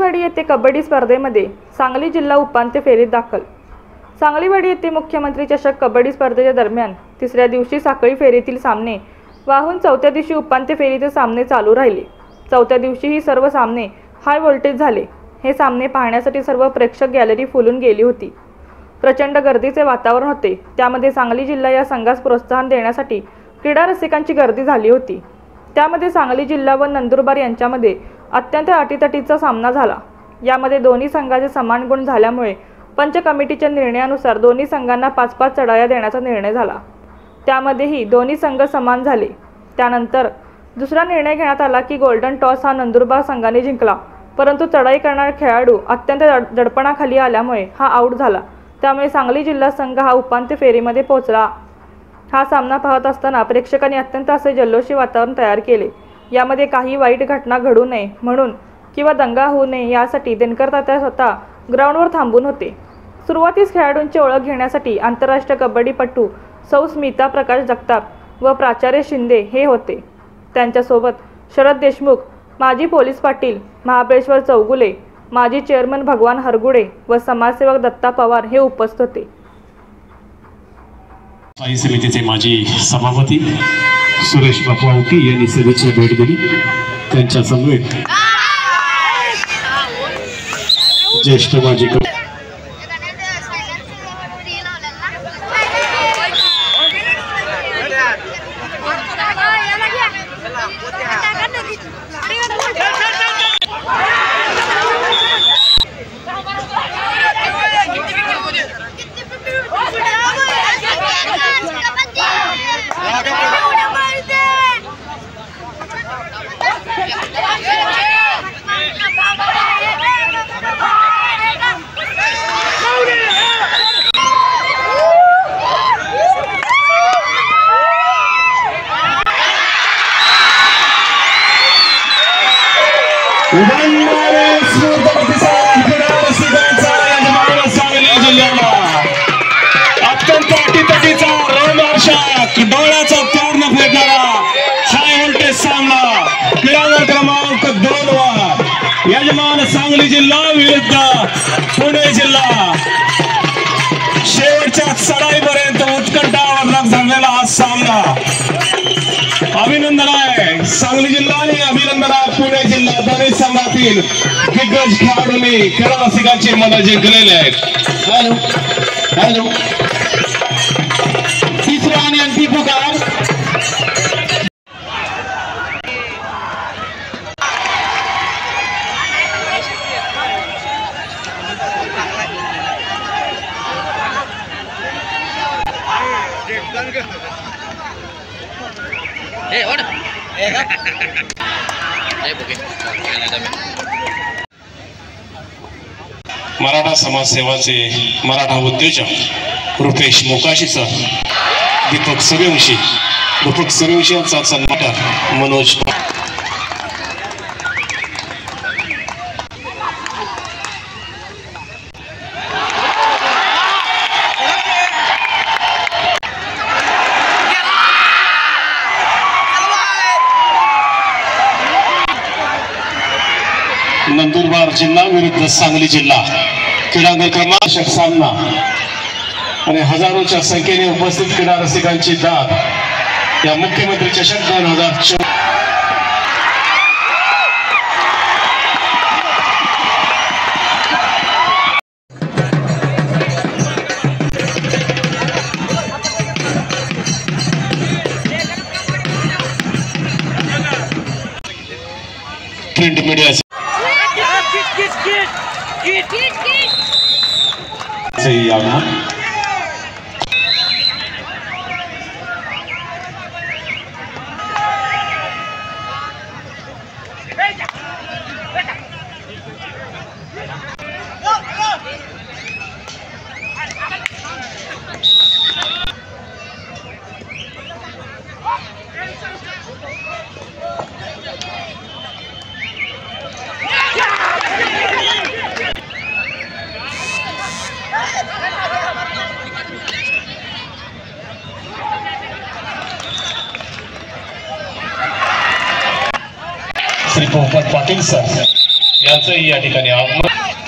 सांगलीवाडी येथे कबड्डी स्पर्धेमध्ये सांगली जिल्हा उपांत्य फेरीत दाखल। सांगलीवाडी येथे मुख्यमंत्री चषक कबड्डी स्पर्धेच्या दरम्यान तिसऱ्या दिवशी साखळी फेरीतील सामने वाहून चौथ्या दिवशी उपांत्य फेरीचे सामने चालू राहिले। चौथ्या दिवशी ही सर्व सामने हाय व्होल्टेज झाले। हे सामने पाहण्यासाठी सर्व प्रेक्षक गॅलरी फुलून गेली होती। प्रचंड गर्दीचे वातावरण होते। त्यामध्ये सांगली जिल्हा या संघास प्रोत्साहन देण्यासाठी क्रीडा रसिकांची गर्दी झाली होती। त्यामध्ये सांगली जिल्हा व नंदुरबार यांच्यामध्ये अत्यंत अटीतटीचा सामना झाला। यामध्ये दोन्ही संघाचे समान गुण झाल्यामुळे पंच कमिटीच्या निर्णयानुसार दोन्ही संघांना 5-5 चढाया देण्याचा निर्णय झाला। त्यामध्येही दोन्ही संघ समान झाले। त्यानंतर दुसरा निर्णय घेण्यात आला की गोल्डन टॉस हा नंदुरबार संघाने जिंकला, परंतु चढाई करणारा खेळाडू अत्यंत दडपणाखाली आल्यामुळे हा आऊट झाला। त्यामुळे सांगली जिल्हा संघ हा उपांत्य फेरीमध्ये पोहोचला। हा सामना पाहत असताना प्रेक्षकांनी अत्यंत असे जल्लोषी वातावरण तयार केले। यामध्ये काही वाईट घटना घडू नये म्हणून किंवा दंगा होऊ नये यासाठी दिनकर तात्या स्वतः ग्राउंडवर थांबून होते। सुरुवातीस खेळाडूंची ओळख घेण्यासाठी आंतरराष्ट्रीय कबड्डीपटू सौ स्मिता प्रकाश जगताप व प्राचार्य शिंदे हे होते। त्यांच्यासोबत शरद देशमुख, माजी पोलीस पाटील महाबळेश्वर चौगुले, माजी चेअरमन भगवान हरगुडे व समाजसेवक दत्ता पवार हे उपस्थित होते। स्थायी समितीचे माजी सभापती सुरेश बापू आवटी यांनी सभेची भेट दिली। त्यांच्या समवेत ज्येष्ठ माजी अत्यंत अटीतटीचा रोमांचक डोळ्याचा पूर्ण फेकणारा हाय व्होल्टेज सामना क्रीडांगण क्रमांक 2 वर यजमान सांगली जिल्हा विरुद्ध पुणे जिल्हा। शेवटच्या चढाईपर्यंत उत्कंठावर्धक झालेला हा सामना। अभिनंदन आहे सांगली जिल्हा आणि अभिनंदन आहे पुणे जिल्हा। दोन्ही संघातील दिग्गज खेळाडूंनी क्रीडा रसिकांची मनं जिंकलेली आहेत। हॅलो तिसरा आणि अंतिम पुकार मराठा समाजसेवाचे मराठा उद्योजक रुपेश मोकाशी सर, दीपक सूर्यवंशी यांचा सन्मान मनोज नंदुरबार जिल्हा विरुद्ध सांगली जिल्हा क्रीडांगण क्रमांक सामना आणि हजारोच्या संख्येने उपस्थित क्रीडा रसिकांची दाद या मुख्यमंत्री चषक 2024 प्रिंट मीडिया सही आगमन। श्री पोपट पाटील सर यांचंही या ठिकाणी आगमन